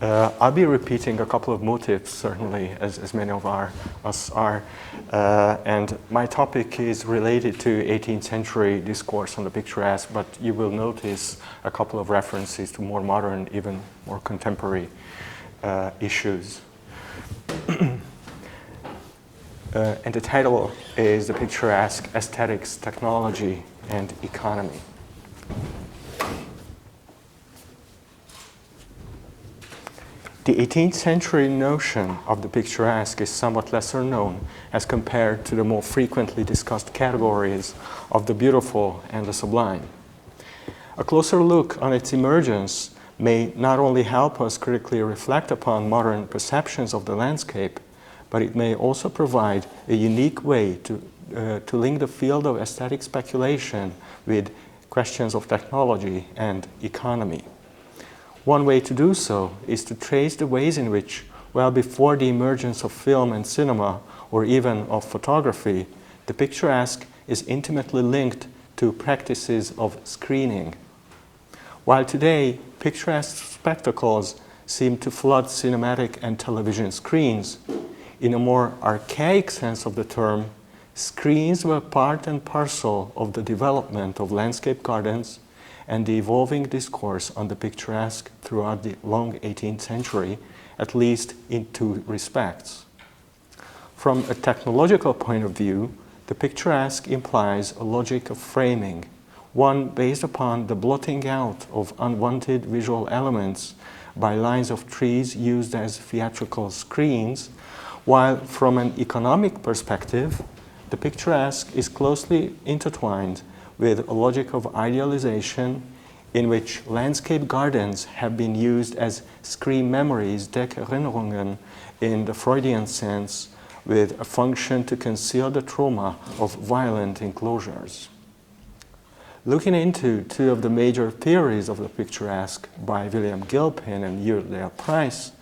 I'll be repeating a couple of motifs, certainly, as many of us are. And my topic is related to 18th century discourse on the picturesque, but you will notice a couple of references to more modern, even more contemporary issues. And the title is The Picturesque: Aesthetics, Technology, and Economy. The 18th century notion of the picturesque is somewhat lesser known as compared to the more frequently discussed categories of the beautiful and the sublime. A closer look on its emergence may not only help us critically reflect upon modern perceptions of the landscape, but it may also provide a unique way to link the field of aesthetic speculation with questions of technology and economy. One way to do so is to trace the ways in which, well before the emergence of film and cinema, or even of photography, the picturesque is intimately linked to practices of screening. While today, picturesque spectacles seem to flood cinematic and television screens, in a more archaic sense of the term, screens were part and parcel of the development of landscape gardens and the evolving discourse on the picturesque throughout the long 18th century, at least in two respects. From a technological point of view, the picturesque implies a logic of framing, one based upon the blotting out of unwanted visual elements by lines of trees used as theatrical screens, while from an economic perspective, the picturesque is closely intertwined with a logic of idealization in which landscape gardens have been used as screen memories, Deckerinnerungen, in the Freudian sense, with a function to conceal the trauma of violent enclosures. Looking into two of the major theories of the picturesque by William Gilpin and György Price,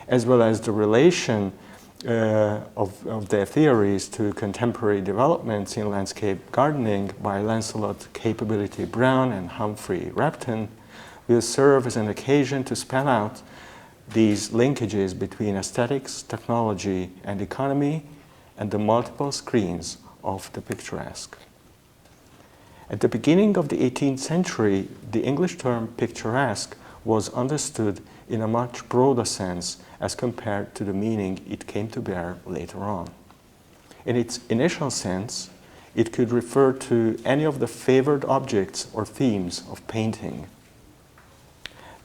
as well as the relation of their theories to contemporary developments in landscape gardening by Lancelot Capability Brown and Humphrey Repton, will serve as an occasion to spell out these linkages between aesthetics, technology, and economy, and the multiple screens of the picturesque. At the beginning of the 18th century, the English term picturesque was understood in a much broader sense as compared to the meaning it came to bear later on. In its initial sense, it could refer to any of the favored objects or themes of painting.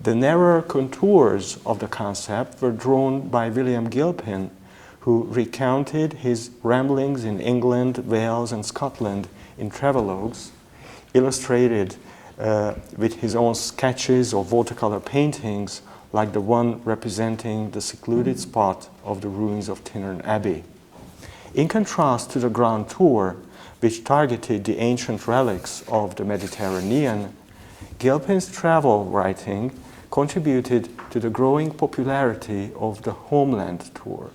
The narrower contours of the concept were drawn by William Gilpin, who recounted his ramblings in England, Wales, and Scotland in travelogues, illustrated with his own sketches or watercolor paintings, like the one representing the secluded spot of the ruins of Tintern Abbey. In contrast to the Grand Tour, which targeted the ancient relics of the Mediterranean, Gilpin's travel writing contributed to the growing popularity of the Homeland Tour.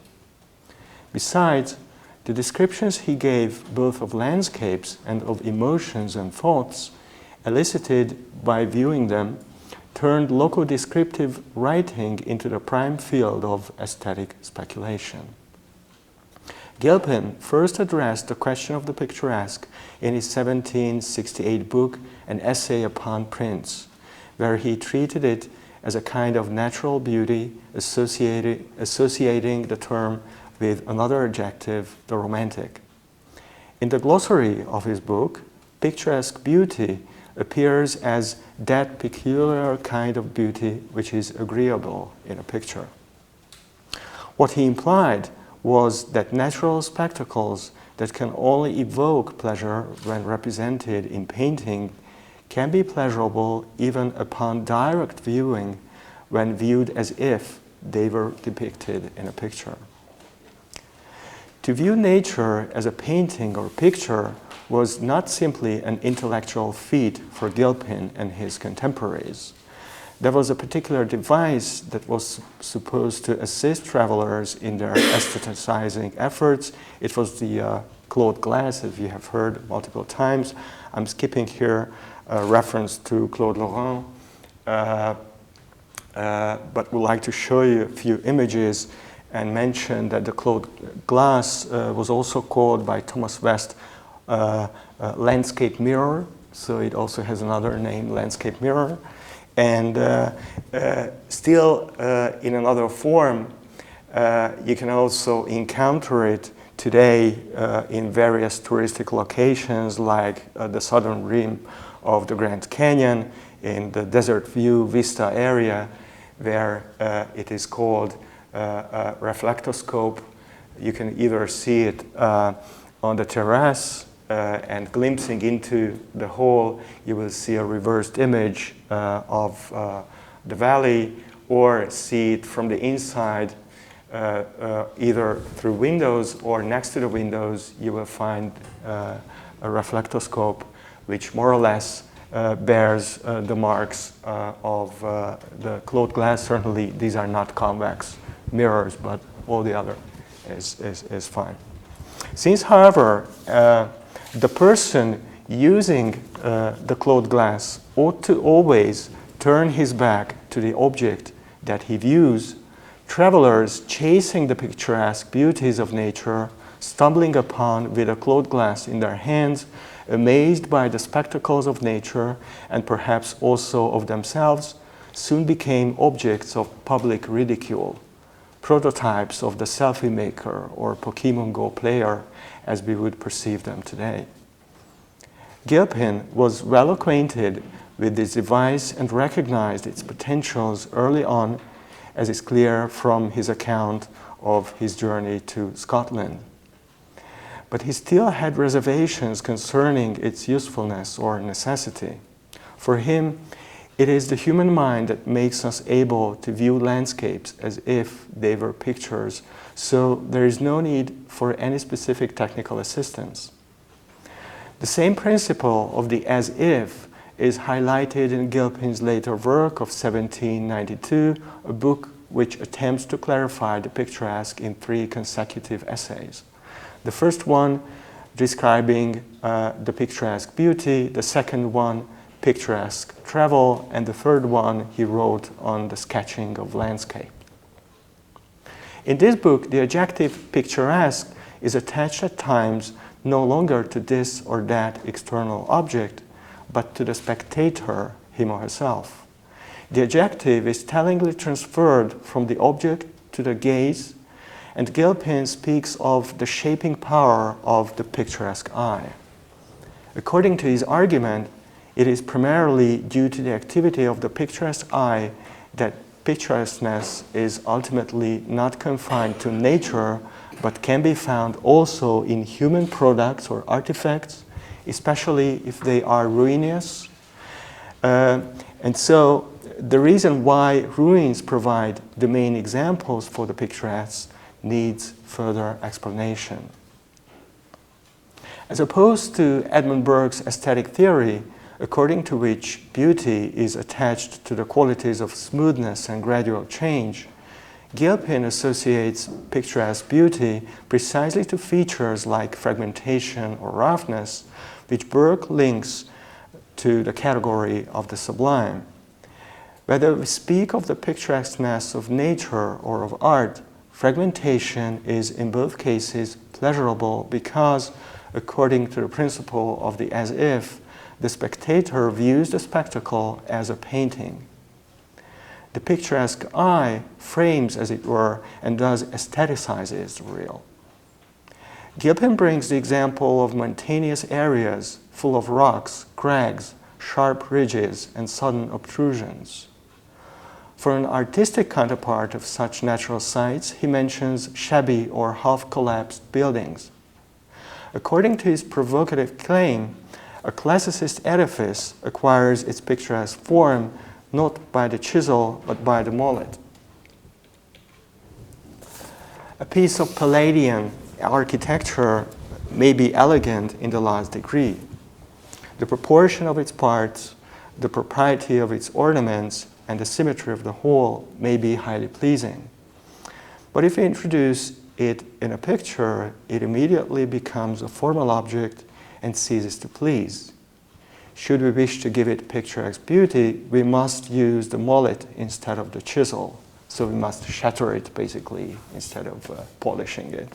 Besides, the descriptions he gave both of landscapes and of emotions and thoughts elicited by viewing them turned local descriptive writing into the prime field of aesthetic speculation. Gilpin first addressed the question of the picturesque in his 1768 book, An Essay Upon Prints, where he treated it as a kind of natural beauty, associating the term with another adjective, the romantic. In the glossary of his book, picturesque beauty appears as that peculiar kind of beauty which is agreeable in a picture. What he implied was that natural spectacles that can only evoke pleasure when represented in painting can be pleasurable even upon direct viewing when viewed as if they were depicted in a picture. To view nature as a painting or picture was not simply an intellectual feat for Gilpin and his contemporaries. There was a particular device that was supposed to assist travelers in their aestheticizing efforts. It was the Claude glass, as you have heard multiple times. I'm skipping here a reference to Claude Lorrain. but would like to show you a few images and mention that the closed glass was also called by Thomas West landscape mirror. So it also has another name, landscape mirror. And still in another form, you can also encounter it today in various touristic locations like the southern rim of the Grand Canyon in the Desert View Vista area, where it is called a reflectoscope. You can either see it on the terrace and glimpsing into the hole, you will see a reversed image of the valley, or see it from the inside, either through windows or next to the windows. You will find a reflectoscope which more or less bears the marks of the closed glass. Certainly these are not convex mirrors, but all the other is fine. Since, however, the person using the closed glass ought to always turn his back to the object that he views, travelers chasing the picturesque beauties of nature, stumbling upon with a closed glass in their hands, amazed by the spectacles of nature and perhaps also of themselves, soon became objects of public ridicule, prototypes of the selfie maker or Pokemon Go player as we would perceive them today. Gilpin was well acquainted with this device and recognized its potentials early on, as is clear from his account of his journey to Scotland. But he still had reservations concerning its usefulness or necessity. For him, it is the human mind that makes us able to view landscapes as if they were pictures, so there is no need for any specific technical assistance. The same principle of the as-if is highlighted in Gilpin's later work of 1792, a book which attempts to clarify the picturesque in 3 consecutive essays. The first one describing the picturesque beauty, the second one picturesque travel, and the third one he wrote on the sketching of landscape. In this book, the adjective picturesque is attached at times no longer to this or that external object, but to the spectator, him or herself. The adjective is tellingly transferred from the object to the gaze, and Gilpin speaks of the shaping power of the picturesque eye. According to his argument, it is primarily due to the activity of the picturesque eye that picturesqueness is ultimately not confined to nature, but can be found also in human products or artifacts, especially if they are ruinous. And so the reason why ruins provide the main examples for the picturesque needs further explanation. As opposed to Edmund Burke's aesthetic theory, according to which beauty is attached to the qualities of smoothness and gradual change, Gilpin associates picturesque beauty precisely to features like fragmentation or roughness, which Burke links to the category of the sublime. Whether we speak of the picturesqueness of nature or of art, fragmentation is in both cases pleasurable because, according to the principle of the as-if, the spectator views the spectacle as a painting. The picturesque eye frames, as it were, and thus aestheticizes the real. Gilpin brings the example of mountainous areas full of rocks, crags, sharp ridges, and sudden obtrusions. For an artistic counterpart of such natural sites, he mentions shabby or half-collapsed buildings. According to his provocative claim, a classicist edifice acquires its picturesque form not by the chisel, but by the mallet. A piece of Palladian architecture may be elegant in the last degree. The proportion of its parts, the propriety of its ornaments, and the symmetry of the whole may be highly pleasing. But if we introduce it in a picture, it immediately becomes a formal object and ceases to please. Should we wish to give it picturesque beauty, we must use the mallet instead of the chisel. So we must shatter it, basically, instead of polishing it.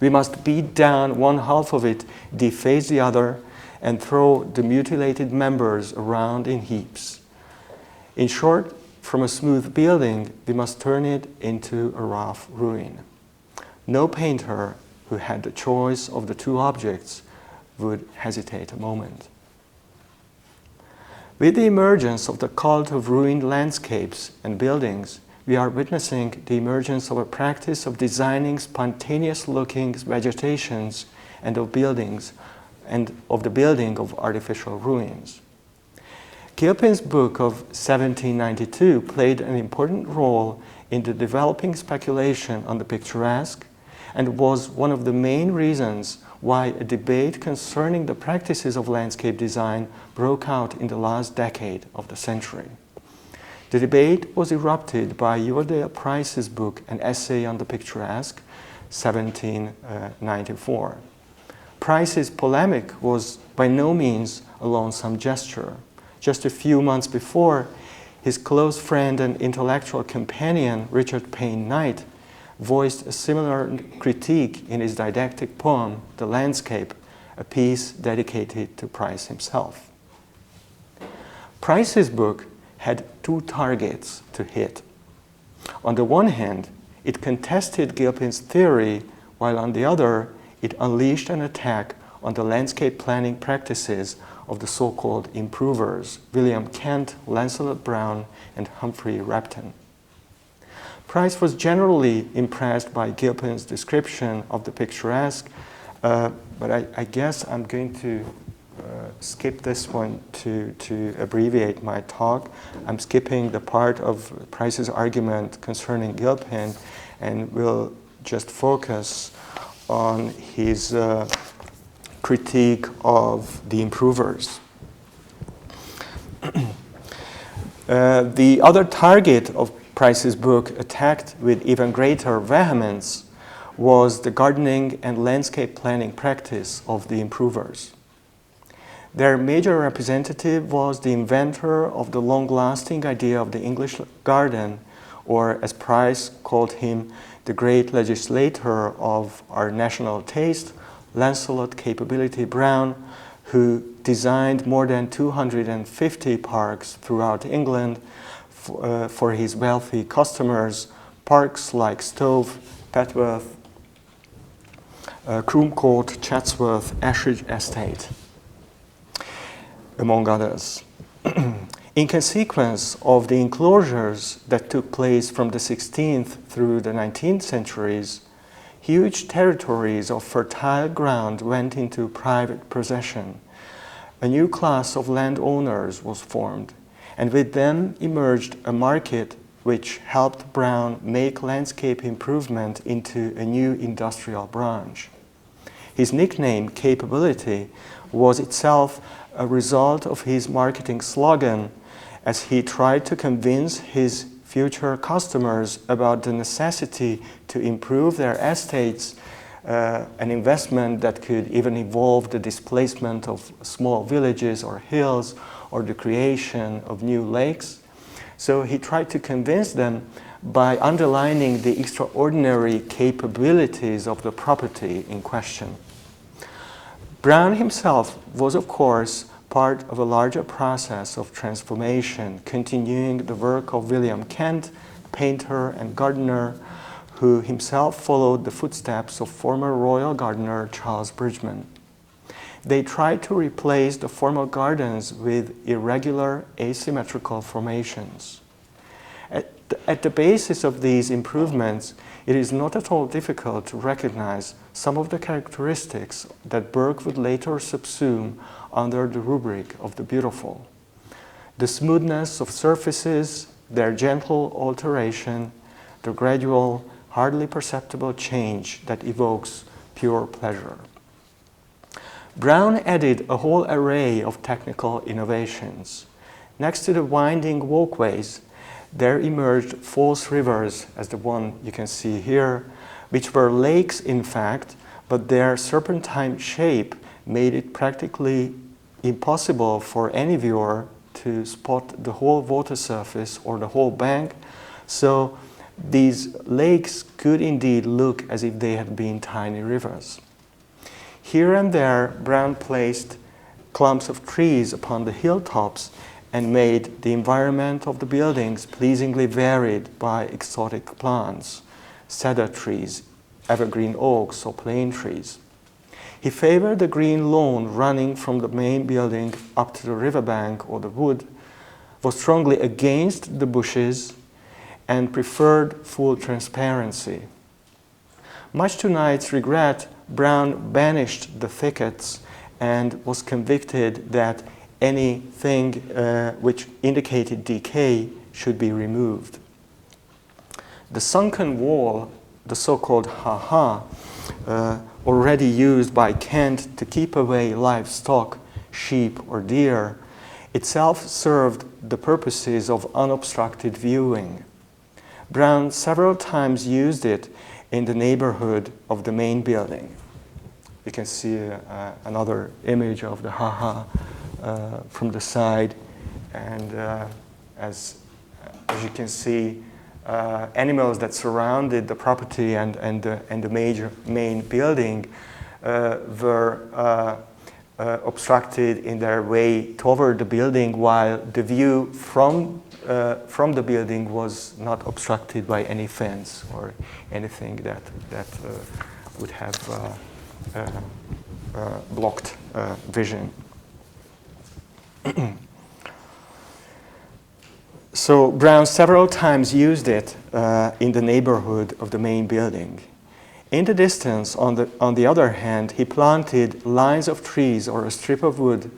We must beat down one half of it, deface the other, and throw the mutilated members around in heaps. In short, from a smooth building, we must turn it into a rough ruin. No painter who had the choice of the two objects would hesitate a moment. With the emergence of the cult of ruined landscapes and buildings, we are witnessing the emergence of a practice of designing spontaneous-looking vegetations and of buildings, and of the building of artificial ruins. Gilpin's book of 1792 played an important role in the developing speculation on the picturesque, and was one of the main reasons why a debate concerning the practices of landscape design broke out in the last decade of the century. The debate was erupted by Uredale Price's book, An Essay on the Picturesque, 1794. Price's polemic was by no means a lonesome gesture. Just a few months before, his close friend and intellectual companion, Richard Payne Knight, voiced a similar critique in his didactic poem, The Landscape, a piece dedicated to Price himself. Price's book had two targets to hit. On the one hand, it contested Gilpin's theory, while on the other, it unleashed an attack on the landscape planning practices of the so-called improvers, William Kent, Lancelot Brown, and Humphrey Repton. Price was generally impressed by Gilpin's description of the picturesque, but I guess I'm going to skip this one to abbreviate my talk. I'm skipping the part of Price's argument concerning Gilpin, and will just focus on his critique of the improvers. The other target of Price's book, attacked with even greater vehemence, was the gardening and landscape planning practice of the improvers. Their major representative was the inventor of the long-lasting idea of the English garden, or as Price called him, the great legislator of our national taste, Lancelot Capability Brown, who designed more than 250 parks throughout England for his wealthy customers, parks like Stove, Petworth, Croom Court, Chatsworth, Ashridge Estate, among others. In consequence of the enclosures that took place from the 16th through the 19th centuries, huge territories of fertile ground went into private possession. A new class of landowners was formed, and with them emerged a market which helped Brown make landscape improvement into a new industrial branch. His nickname, Capability, was itself a result of his marketing slogan, as he tried to convince his future customers about the necessity to improve their estates, an investment that could even involve the displacement of small villages or hills, or the creation of new lakes. So he tried to convince them by underlining the extraordinary capabilities of the property in question. Brown himself was, of course, part of a larger process of transformation, continuing the work of William Kent, painter and gardener, who himself followed the footsteps of former royal gardener Charles Bridgeman. They tried to replace the formal gardens with irregular, asymmetrical formations. At the basis of these improvements, it is not at all difficult to recognize some of the characteristics that Burke would later subsume under the rubric of the beautiful. The smoothness of surfaces, their gentle alteration, the gradual, hardly perceptible change that evokes pure pleasure. Brown added a whole array of technical innovations. Next to the winding walkways, there emerged false rivers, as the one you can see here, which were lakes in fact, but their serpentine shape made it practically impossible for any viewer to spot the whole water surface or the whole bank, so these lakes could indeed look as if they had been tiny rivers. Here and there, Brown placed clumps of trees upon the hilltops and made the environment of the buildings pleasingly varied by exotic plants, cedar trees, evergreen oaks, or plane trees. He favored the green lawn running from the main building up to the riverbank or the wood, was strongly against the bushes, and preferred full transparency. Much to Knight's regret, Brown banished the thickets and was convicted that anything which indicated decay should be removed. The sunken wall, the so-called ha-ha, already used by Kent to keep away livestock, sheep or deer, itself served the purposes of unobstructed viewing. Brown several times used it in the neighborhood of the main building. You can see another image of the ha-ha from the side, and as you can see, animals that surrounded the property and the main building were obstructed in their way toward the building, while the view from the building was not obstructed by any fence or anything that would have blocked vision. So Brown several times used it in the neighborhood of the main building. In the distance, on the other hand, he planted lines of trees or a strip of wood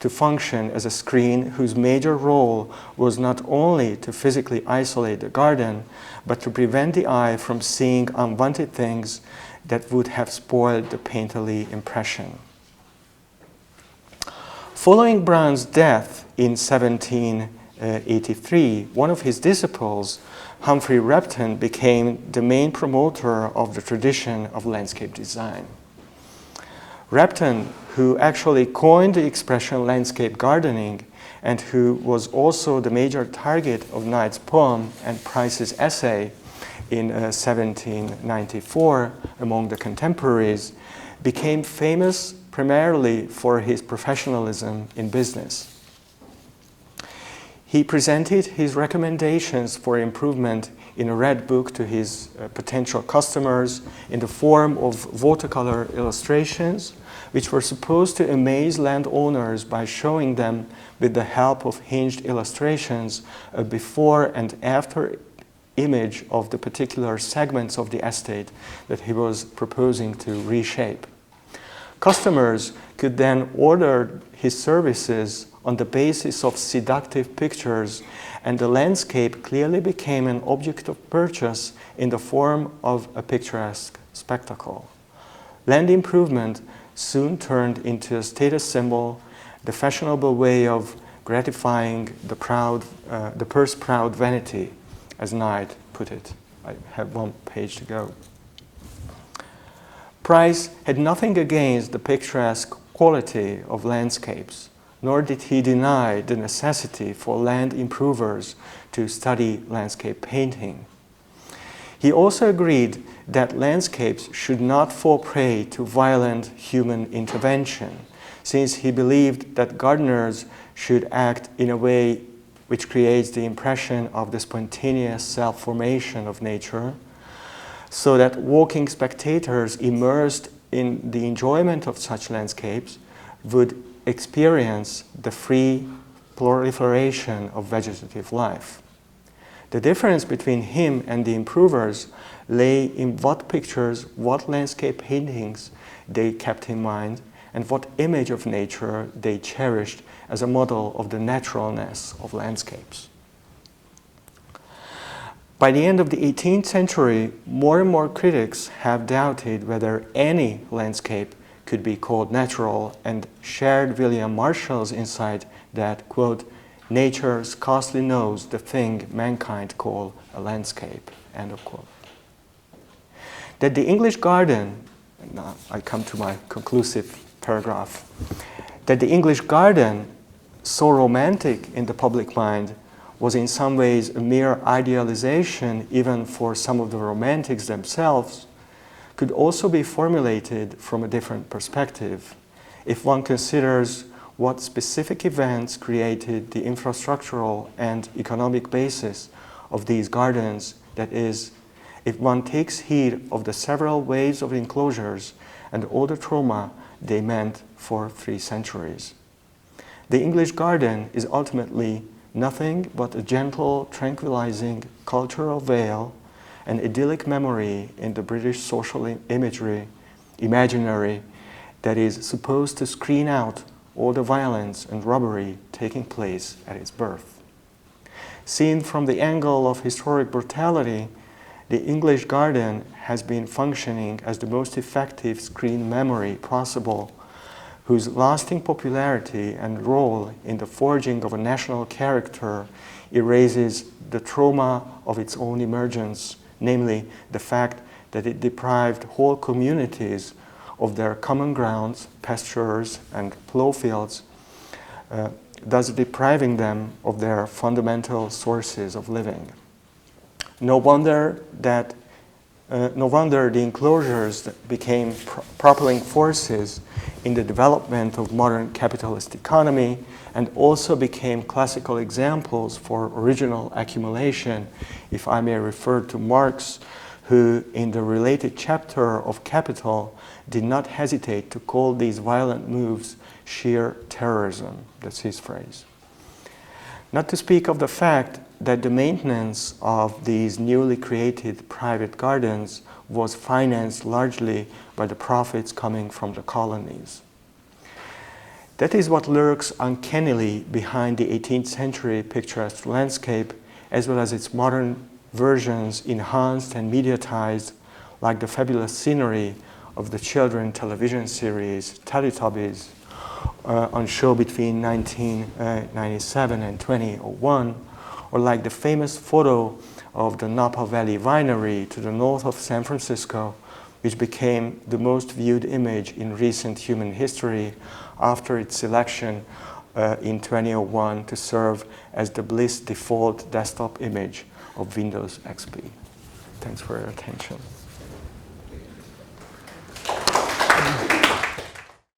to function as a screen whose major role was not only to physically isolate the garden, but to prevent the eye from seeing unwanted things that would have spoiled the painterly impression. Following Brown's death in 1783, one of his disciples, Humphrey Repton, became the main promoter of the tradition of landscape design. Repton, who actually coined the expression landscape gardening and who was also the major target of Knight's poem and Price's essay in 1794 among the contemporaries, became famous primarily for his professionalism in business. He presented his recommendations for improvement in a red book to his potential customers in the form of watercolor illustrations, which were supposed to amaze landowners by showing them, with the help of hinged illustrations, a before and after image of the particular segments of the estate that he was proposing to reshape. Customers could then order his services on the basis of seductive pictures, and the landscape clearly became an object of purchase in the form of a picturesque spectacle. Land improvement soon turned into a status symbol, the fashionable way of gratifying the purse-proud vanity, as Knight put it. I have one page to go. Price had nothing against the picturesque quality of landscapes, nor did he deny the necessity for land improvers to study landscape painting. He also agreed that landscapes should not fall prey to violent human intervention, since he believed that gardeners should act in a way which creates the impression of the spontaneous self-formation of nature, so that walking spectators immersed in the enjoyment of such landscapes would experience the free proliferation of vegetative life. The difference between him and the improvers lay in what pictures, what landscape paintings they kept in mind, and what image of nature they cherished as a model of the naturalness of landscapes. By the end of the 18th century, more and more critics have doubted whether any landscape could be called natural, and shared William Marshall's insight that, quote, nature scarcely knows the thing mankind call a landscape, end of quote. That the English garden, and now I come to my conclusive paragraph, That the English garden, so romantic in the public mind, was in some ways a mere idealization even for some of the romantics themselves, could also be formulated from a different perspective if one considers what specific events created the infrastructural and economic basis of these gardens, that is, if one takes heed of the several waves of enclosures and all the trauma they meant for 3 centuries. The English garden is ultimately nothing but a gentle, tranquilizing cultural veil, an idyllic memory in the British social imaginary that is supposed to screen out all the violence and robbery taking place at its birth. Seen from the angle of historic brutality, the English garden has been functioning as the most effective screen memory possible, whose lasting popularity and role in the forging of a national character erases the trauma of its own emergence, namely the fact that it deprived whole communities of their common grounds, pastures, and plough fields, thus depriving them of their fundamental sources of living. No wonder the enclosures became propelling forces in the development of modern capitalist economy and also became classical examples for original accumulation, if I may refer to Marx, who in the related chapter of Capital did not hesitate to call these violent moves sheer terrorism. That's his phrase. Not to speak of the fact that the maintenance of these newly created private gardens was financed largely by the profits coming from the colonies. That is what lurks uncannily behind the 18th century picturesque landscape, as well as its modern versions enhanced and mediatized, like the fabulous scenery of the children television series Teletubbies, on show between 1997 and 2001, or like the famous photo of the Napa Valley Winery to the north of San Francisco, which became the most viewed image in recent human history after its selection in 2001 to serve as the Bliss default desktop image of Windows XP. Thanks for your attention.